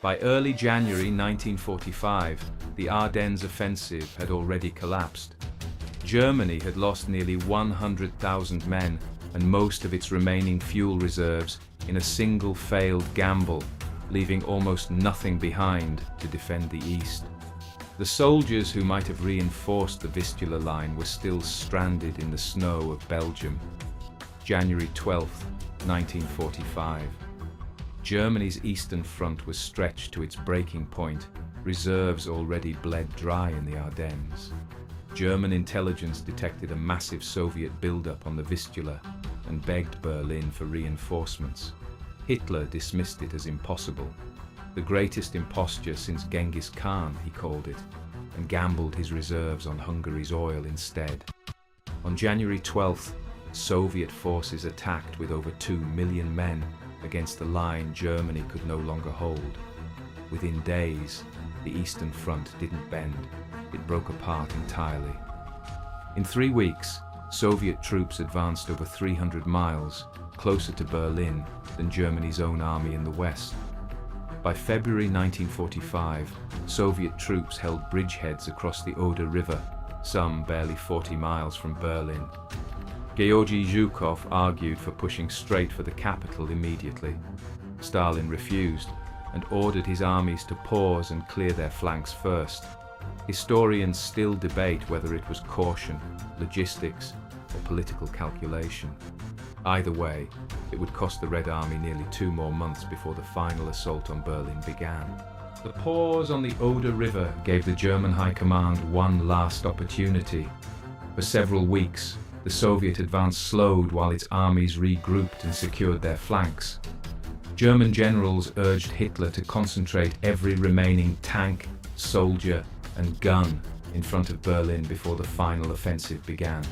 By early January 1945, the Ardennes offensive had already collapsed. Germany had lost nearly 100,000 men and most of its remaining fuel reserves in a single failed gamble, leaving almost nothing behind to defend the east. The soldiers who might have reinforced the Vistula line were still stranded in the snow of Belgium. January 12, 1945. Germany's eastern front was stretched to its breaking point, reserves already bled dry in the Ardennes. German intelligence detected a massive Soviet buildup on the Vistula and begged Berlin for reinforcements. Hitler dismissed it as impossible. The greatest imposture since Genghis Khan, he called it, and gambled his reserves on Hungary's oil instead. On January 12th, Soviet forces attacked with over 2 million men against the line Germany could no longer hold. Within days, the Eastern Front didn't bend, it broke apart entirely. In 3 weeks, Soviet troops advanced over 300 miles, closer to Berlin than Germany's own army in the west. By February 1945, Soviet troops held bridgeheads across the Oder River, some barely 40 miles from Berlin. Georgy Zhukov argued for pushing straight for the capital immediately. Stalin refused and ordered his armies to pause and clear their flanks first. Historians still debate whether it was caution, logistics, or political calculation. Either way, it would cost the Red Army nearly 2 more months before the final assault on Berlin began. The pause on the Oder River gave the German High Command one last opportunity. For several weeks, the Soviet advance slowed while its armies regrouped and secured their flanks. German generals urged Hitler to concentrate every remaining tank, soldier, and gun in front of Berlin before the final offensive began.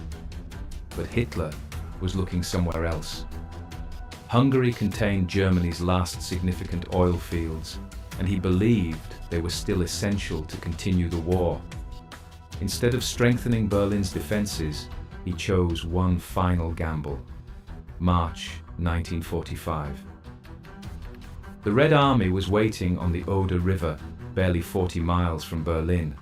But Hitler was looking somewhere else. Hungary contained Germany's last significant oil fields, and he believed they were still essential to continue the war. Instead of strengthening Berlin's defenses, he chose one final gamble. March 1945. The Red Army was waiting on the Oder River, barely 40 miles from Berlin.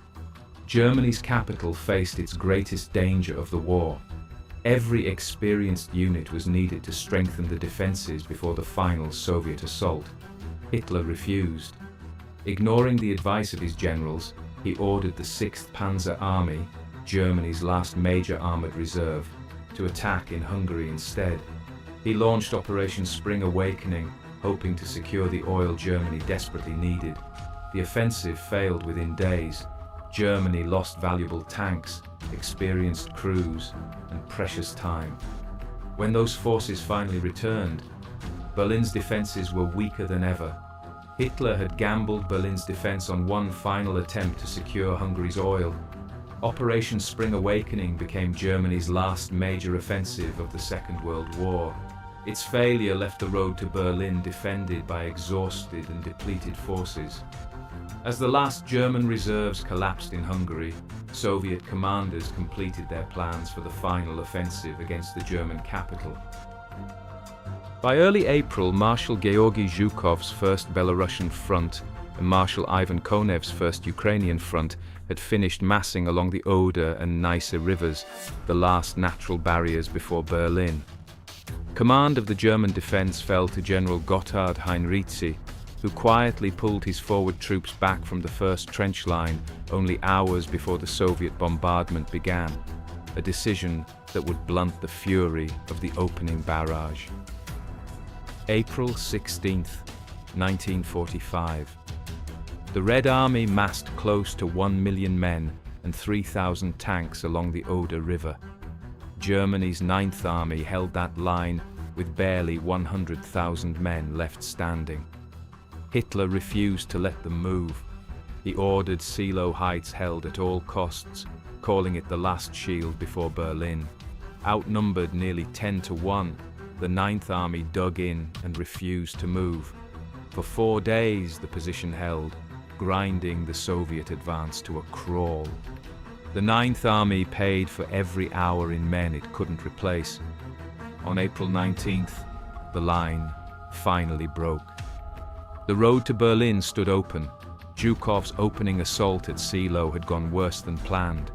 Germany's capital faced its greatest danger of the war. Every experienced unit was needed to strengthen the defenses before the final Soviet assault. Hitler refused. Ignoring the advice of his generals, he ordered the 6th Panzer Army, Germany's last major armored reserve, to attack in Hungary instead. He launched Operation Spring Awakening, hoping to secure the oil Germany desperately needed. The offensive failed within days. Germany lost valuable tanks, experienced crews, and precious time. When those forces finally returned, Berlin's defenses were weaker than ever. Hitler had gambled Berlin's defense on one final attempt to secure Hungary's oil. Operation Spring Awakening became Germany's last major offensive of the Second World War. Its failure left the road to Berlin defended by exhausted and depleted forces. As the last German reserves collapsed in Hungary, Soviet commanders completed their plans for the final offensive against the German capital. By early April, Marshal Georgy Zhukov's 1st Belarusian Front and Marshal Ivan Konev's 1st Ukrainian Front had finished massing along the Oder and Neisse rivers, the last natural barriers before Berlin. Command of the German defense fell to General Gotthard Heinrizi, who quietly pulled his forward troops back from the first trench line only hours before the Soviet bombardment began, a decision that would blunt the fury of the opening barrage. April 16, 1945. The Red Army massed close to 1 million men and 3,000 tanks along the Oder River. Germany's 9th Army held that line with barely 100,000 men left standing. Hitler refused to let them move. He ordered Seelow Heights held at all costs, calling it the last shield before Berlin. Outnumbered nearly 10-1, the 9th Army dug in and refused to move. For 4 days the position held, grinding the Soviet advance to a crawl. The 9th Army paid for every hour in men it couldn't replace. On April 19th, the line finally broke. The road to Berlin stood open. Zhukov's opening assault at Seelow had gone worse than planned.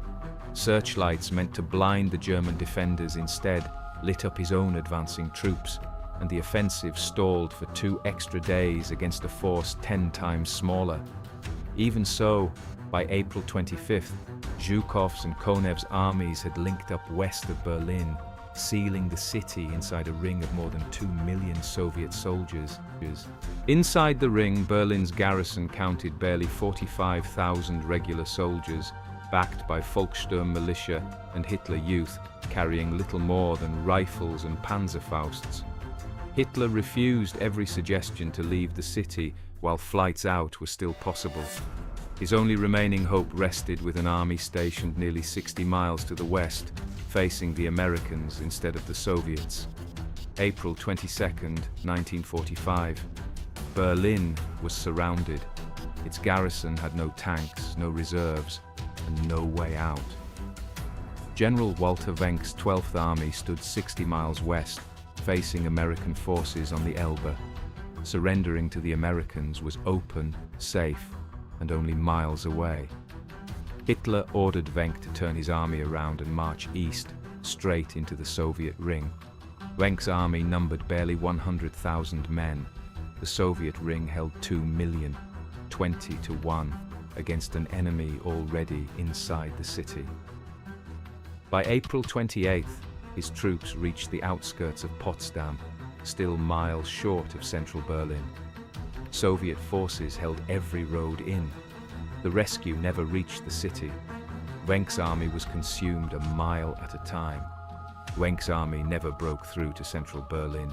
Searchlights meant to blind the German defenders instead lit up his own advancing troops, and the offensive stalled for 2 extra days against a force 10 times smaller. Even so, by April 25th, Zhukov's and Konev's armies had linked up west of Berlin, sealing the city inside a ring of more than 2 million Soviet soldiers. Inside the ring, Berlin's garrison counted barely 45,000 regular soldiers, backed by Volkssturm militia and Hitler Youth, carrying little more than rifles and Panzerfausts. Hitler refused every suggestion to leave the city while flights out were still possible. His only remaining hope rested with an army stationed nearly 60 miles to the west, facing the Americans instead of the Soviets. April 22, 1945. Berlin was surrounded. Its garrison had no tanks, no reserves, and no way out. General Walter Wenck's 12th Army stood 60 miles west, facing American forces on the Elbe. Surrendering to the Americans was open, safe, and only miles away. Hitler ordered Wenck to turn his army around and march east, straight into the Soviet ring. Wenck's army numbered barely 100,000 men. The Soviet ring held 2 million, 20-1, against an enemy already inside the city. By April 28th, his troops reached the outskirts of Potsdam, still miles short of central Berlin. Soviet forces held every road in. The rescue never reached the city. Wenck's army was consumed a mile at a time. Wenck's army never broke through to central Berlin,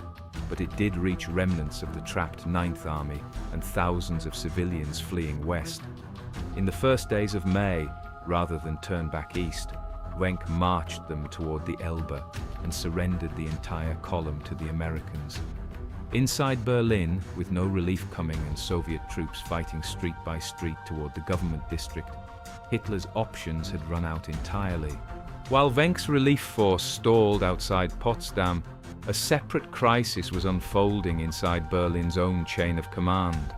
but it did reach remnants of the trapped 9th Army and thousands of civilians fleeing west. In the first days of May, rather than turn back east, Wenck marched them toward the Elbe and surrendered the entire column to the Americans. Inside Berlin, with no relief coming and Soviet troops fighting street by street toward the government district, Hitler's options had run out entirely. While Wenck's relief force stalled outside Potsdam, a separate crisis was unfolding inside Berlin's own chain of command.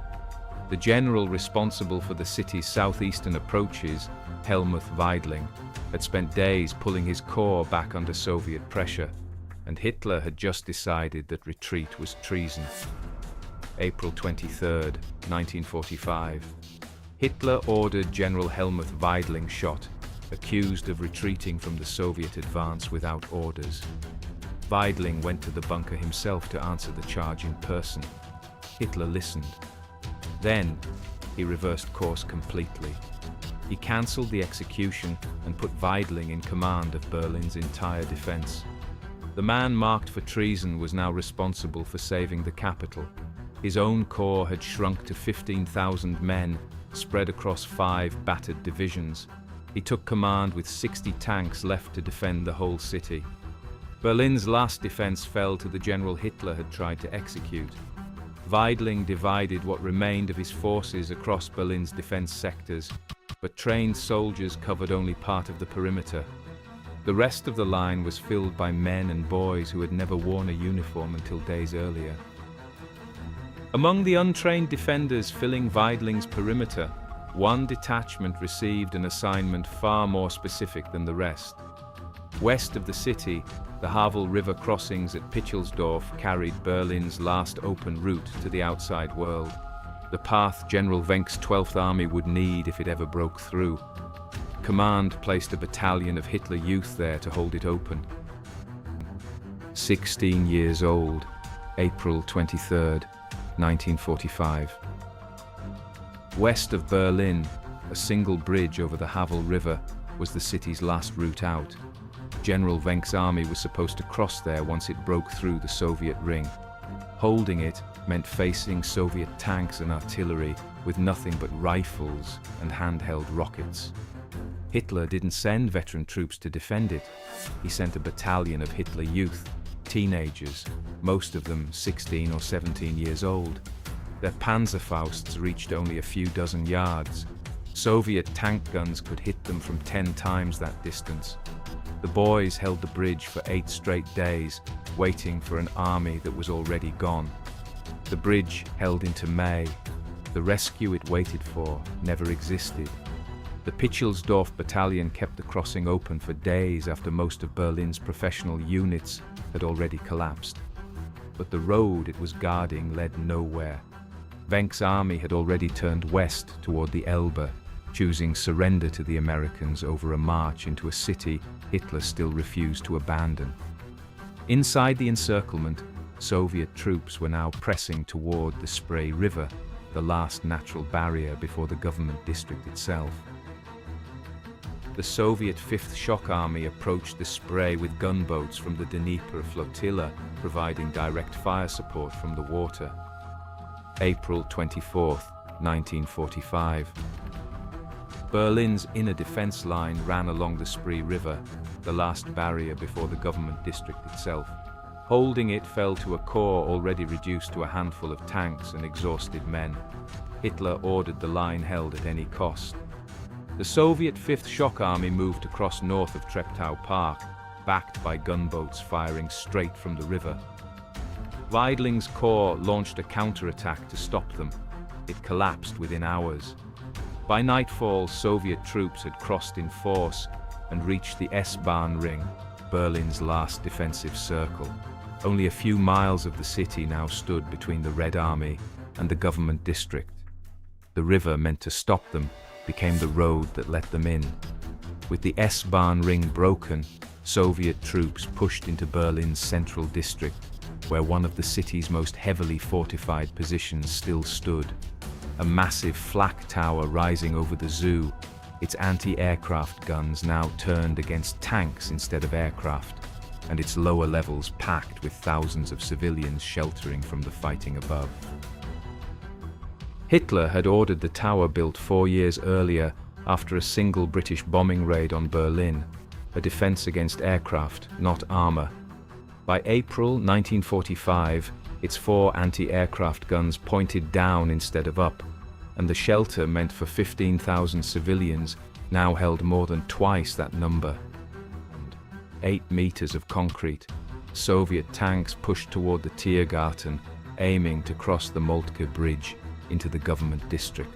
The general responsible for the city's southeastern approaches, Helmuth Weidling, had spent days pulling his corps back under Soviet pressure, and Hitler had just decided that retreat was treason. April 23, 1945. Hitler ordered General Helmuth Weidling shot, accused of retreating from the Soviet advance without orders. Weidling went to the bunker himself to answer the charge in person. Hitler listened. Then, he reversed course completely. He cancelled the execution and put Weidling in command of Berlin's entire defense. The man marked for treason was now responsible for saving the capital. His own corps had shrunk to 15,000 men, spread across 5 battered divisions. He took command with 60 tanks left to defend the whole city. Berlin's last defense fell to the general Hitler had tried to execute. Weidling divided what remained of his forces across Berlin's defense sectors, but trained soldiers covered only part of the perimeter. The rest of the line was filled by men and boys who had never worn a uniform until days earlier. Among the untrained defenders filling Weidling's perimeter, one detachment received an assignment far more specific than the rest. West of the city, the Havel River crossings at Pichelsdorf carried Berlin's last open route to the outside world, the path General Wenck's 12th Army would need if it ever broke through. Command placed a battalion of Hitler Youth there to hold it open. 16 years old, April 23, 1945. West of Berlin, a single bridge over the Havel River was the city's last route out. General Wenck's army was supposed to cross there once it broke through the Soviet ring. Holding it meant facing Soviet tanks and artillery with nothing but rifles and handheld rockets. Hitler didn't send veteran troops to defend it. He sent a battalion of Hitler Youth, teenagers, most of them 16 or 17 years old. Their Panzerfausts reached only a few dozen yards. Soviet tank guns could hit them from 10 times that distance. The boys held the bridge for 8 straight days, waiting for an army that was already gone. The bridge held into May, The rescue it waited for never existed. The Pichelsdorf battalion kept the crossing open for days after most of Berlin's professional units had already collapsed. But the road it was guarding led nowhere. Wenck's army had already turned west toward the Elbe, choosing surrender to the Americans over a march into a city Hitler still refused to abandon. Inside the encirclement, Soviet troops were now pressing toward the Spree River, the last natural barrier before the government district itself. The Soviet 5th Shock Army approached the Spree with gunboats from the Dnieper flotilla, providing direct fire support from the water. April 24, 1945. Berlin's inner defense line ran along the Spree River, the last barrier before the government district itself. Holding it fell to a corps already reduced to a handful of tanks and exhausted men. Hitler ordered the line held at any cost. The Soviet 5th Shock Army moved across north of Treptow Park, backed by gunboats firing straight from the river. Weidling's corps launched a counterattack to stop them. It collapsed within hours. By nightfall, Soviet troops had crossed in force and reached the S-Bahn Ring, Berlin's last defensive circle. Only a few miles of the city now stood between the Red Army and the government district. The river meant to stop them became the road that let them in. With the S-Bahn Ring broken, Soviet troops pushed into Berlin's central district, where one of the city's most heavily fortified positions still stood. A massive flak tower rising over the zoo, its anti-aircraft guns now turned against tanks instead of aircraft, and its lower levels packed with thousands of civilians sheltering from the fighting above. Hitler had ordered the tower built 4 years earlier after a single British bombing raid on Berlin, a defense against aircraft, not armor. By April 1945, its 4 anti-aircraft guns pointed down instead of up, and the shelter meant for 15,000 civilians now held more than twice that number. 8 meters of concrete, Soviet tanks pushed toward the Tiergarten, aiming to cross the Moltke Bridge into the government district.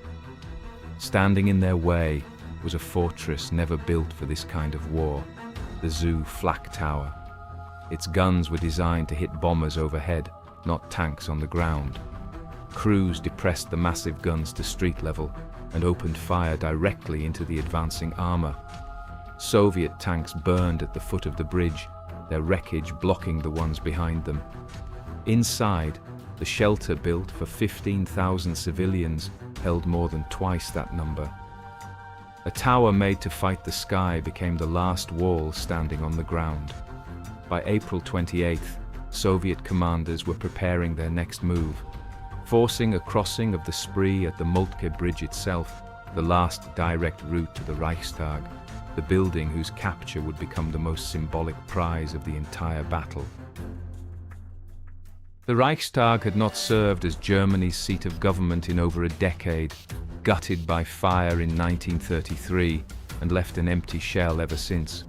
Standing in their way was a fortress never built for this kind of war, the Zoo Flak Tower. Its guns were designed to hit bombers overhead, not tanks on the ground. Crews depressed the massive guns to street level and opened fire directly into the advancing armor. Soviet tanks burned at the foot of the bridge, their wreckage blocking the ones behind them. Inside, the shelter built for 15,000 civilians held more than twice that number. A tower made to fight the sky became the last wall standing on the ground. By April 28th, Soviet commanders were preparing their next move, forcing a crossing of the Spree at the Moltke Bridge itself, the last direct route to the Reichstag, the building whose capture would become the most symbolic prize of the entire battle. The Reichstag had not served as Germany's seat of government in over a decade, gutted by fire in 1933 and left an empty shell ever since.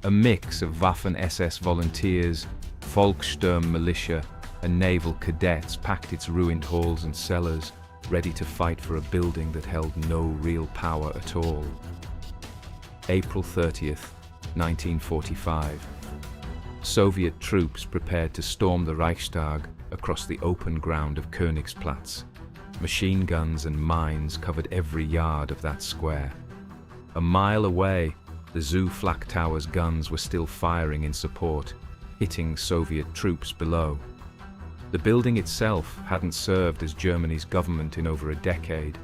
A mix of Waffen-SS volunteers, Volkssturm militia, and naval cadets packed its ruined halls and cellars, ready to fight for a building that held no real power at all. April 30th, 1945. Soviet troops prepared to storm the Reichstag across the open ground of Königsplatz. Machine guns and mines covered every yard of that square. A mile away, the Zoo Flak Tower's guns were still firing in support, hitting Soviet troops below. The building itself hadn't served as Germany's government in over a decade.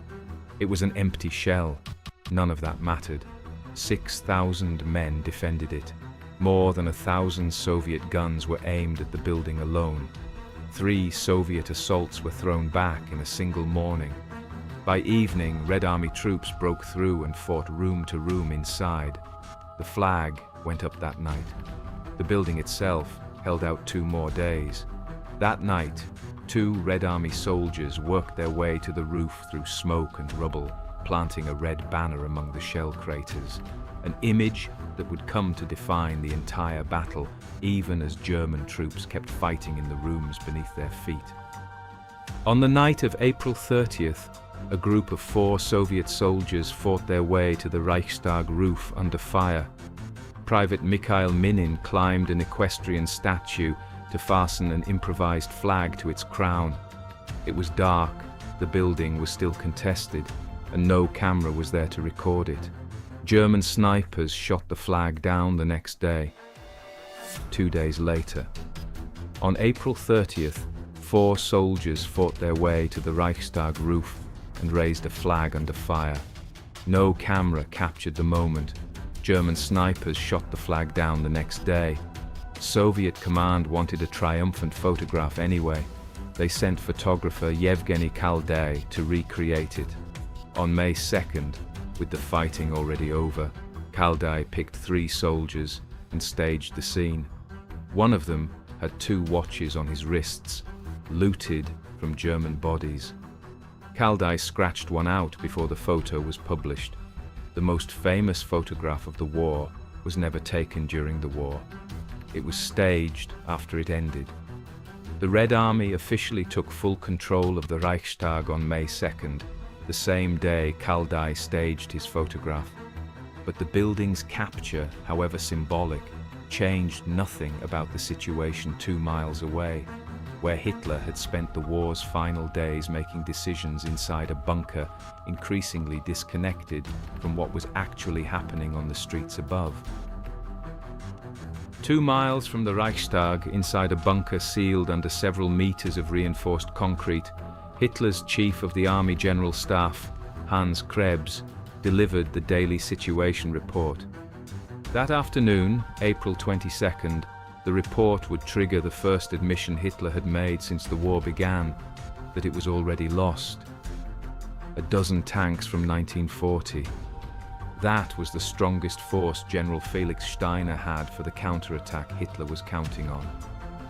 It was an empty shell. None of that mattered. 6,000 men defended it. More than 1,000 Soviet guns were aimed at the building alone. 3 Soviet assaults were thrown back in a single morning. By evening, Red Army troops broke through and fought room to room inside. The flag went up that night. The building itself held out 2 more days. That night, 2 Red Army soldiers worked their way to the roof through smoke and rubble, planting a red banner among the shell craters, an image that would come to define the entire battle, even as German troops kept fighting in the rooms beneath their feet. On the night of April 30th, a group of 4 Soviet soldiers fought their way to the Reichstag roof under fire. Private Mikhail Minin climbed an equestrian statue to fasten an improvised flag to its crown. It was dark, the building was still contested, and no camera was there to record it. German snipers shot the flag down the next day. 2 days later, on April 30th, 4 soldiers fought their way to the Reichstag roof and raised a flag under fire. No camera captured the moment. German snipers shot the flag down the next day. Soviet command wanted a triumphant photograph anyway. They sent photographer Yevgeny Kaldai to recreate it. On May 2nd, with the fighting already over, Kaldai picked 3 soldiers and staged the scene. One of them had 2 watches on his wrists, looted from German bodies. Kaldai scratched one out before the photo was published. The most famous photograph of the war was never taken during the war. It was staged after it ended. The Red Army officially took full control of the Reichstag on May 2nd, the same day Kaldai staged his photograph. But the building's capture, however symbolic, changed nothing about the situation 2 miles away, where Hitler had spent the war's final days making decisions inside a bunker, increasingly disconnected from what was actually happening on the streets above. 2 miles from the Reichstag, inside a bunker sealed under several meters of reinforced concrete, Hitler's chief of the Army General Staff, Hans Krebs, delivered the daily situation report. That afternoon, April 22nd, the report would trigger the first admission Hitler had made since the war began, that it was already lost. A dozen tanks from 1940. That was the strongest force General Felix Steiner had for the counterattack Hitler was counting on.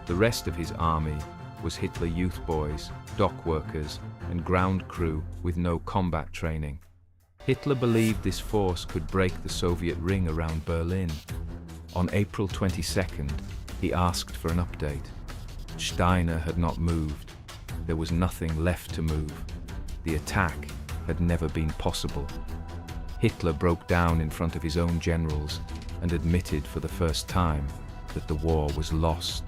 The rest of his army was Hitler youth boys, dock workers, and ground crew with no combat training. Hitler believed this force could break the Soviet ring around Berlin. On April 22nd, he asked for an update. Steiner had not moved. There was nothing left to move. The attack had never been possible. Hitler broke down in front of his own generals and admitted for the first time that the war was lost.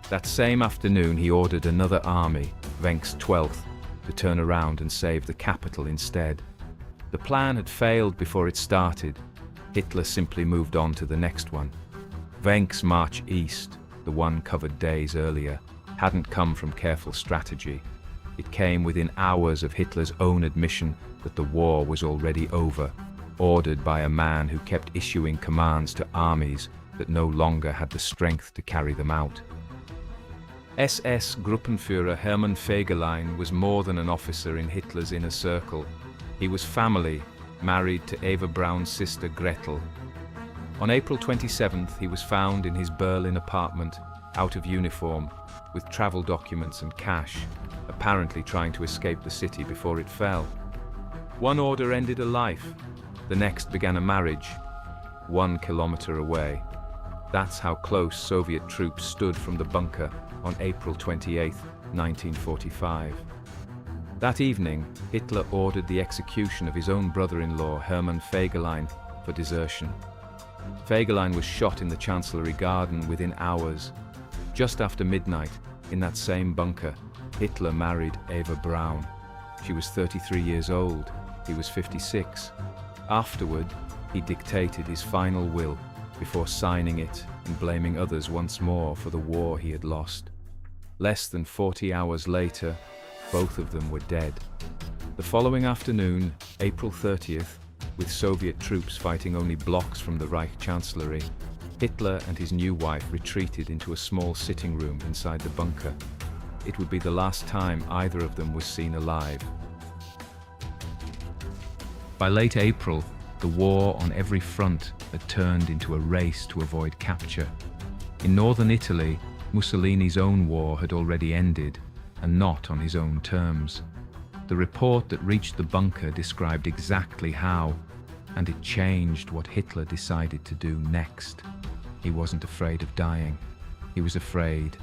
That same afternoon, he ordered another army, Wenck's 12th, to turn around and save the capital instead. The plan had failed before it started. Hitler simply moved on to the next one. Wenck's march east, the one covered days earlier, hadn't come from careful strategy. It came within hours of Hitler's own admission that the war was already over, ordered by a man who kept issuing commands to armies that no longer had the strength to carry them out. SS Gruppenführer Hermann Fegelein was more than an officer in Hitler's inner circle. He was family, married to Eva Braun's sister Gretel. On April 27th, he was found in his Berlin apartment, out of uniform, with travel documents and cash, apparently trying to escape the city before it fell. One order ended a life, the next began a marriage, 1 kilometer away. That's how close Soviet troops stood from the bunker on April 28, 1945. That evening, Hitler ordered the execution of his own brother-in-law, Hermann Fegelein, for desertion. Fegelein was shot in the Chancellery Garden within hours. Just after midnight, in that same bunker, Hitler married Eva Braun. She was 33 years old, he was 56. Afterward, he dictated his final will before signing it and blaming others once more for the war he had lost. Less than 40 hours later, both of them were dead. The following afternoon, April 30th, with Soviet troops fighting only blocks from the Reich Chancellery, Hitler and his new wife retreated into a small sitting room inside the bunker. It would be the last time either of them was seen alive. By late April, the war on every front had turned into a race to avoid capture. In northern Italy, Mussolini's own war had already ended, and not on his own terms. The report that reached the bunker described exactly how, and it changed what Hitler decided to do next. He wasn't afraid of dying. He was afraid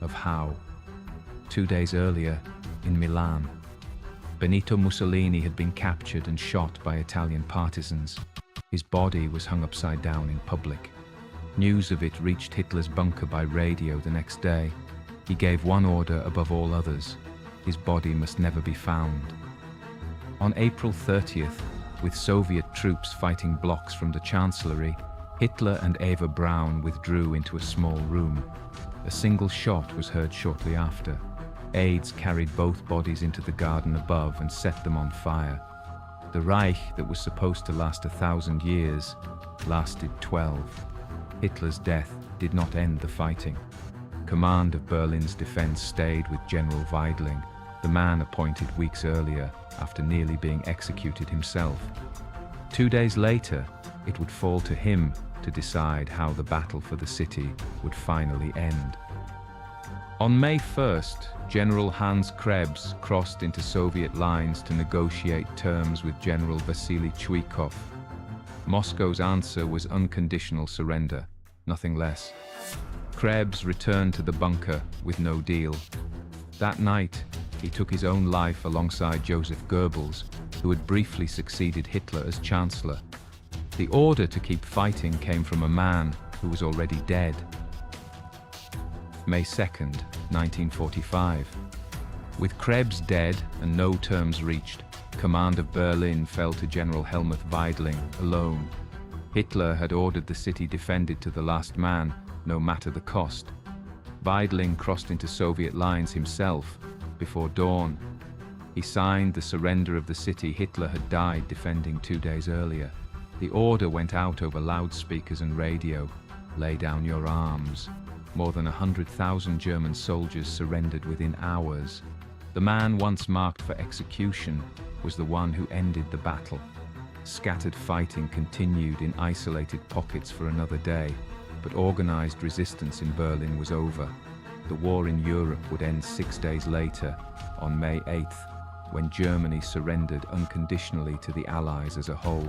of how. 2 days earlier, in Milan. Benito Mussolini had been captured and shot by Italian partisans. His body was hung upside down in public. News of it reached Hitler's bunker by radio the next day. He gave one order above all others: his body must never be found. On April 30th, with Soviet troops fighting blocks from the Chancellery, Hitler and Eva Braun withdrew into a small room. A single shot was heard shortly after. Aides carried both bodies into the garden above and set them on fire. The Reich, that was supposed to last 1,000 years, lasted 12. Hitler's death did not end the fighting. Command of Berlin's defense stayed with General Weidling, the man appointed weeks earlier after nearly being executed himself. 2 days later, it would fall to him to decide how the battle for the city would finally end. On May 1st, General Hans Krebs crossed into Soviet lines to negotiate terms with General Vasily Chuikov. Moscow's answer was unconditional surrender, nothing less. Krebs returned to the bunker with no deal. That night, he took his own life alongside Joseph Goebbels, who had briefly succeeded Hitler as Chancellor. The order to keep fighting came from a man who was already dead. May 2nd, 1945. With Krebs dead and no terms reached, command of Berlin fell to General Helmuth Weidling alone. Hitler had ordered the city defended to the last man, no matter the cost. Weidling crossed into Soviet lines himself before dawn. He signed the surrender of the city Hitler had died defending 2 days earlier. The order went out over loudspeakers and radio: lay down your arms. More than 100,000 German soldiers surrendered within hours. The man once marked for execution was the one who ended the battle. Scattered fighting continued in isolated pockets for another day, but organized resistance in Berlin was over. The war in Europe would end 6 days later, on May 8th, when Germany surrendered unconditionally to the Allies as a whole.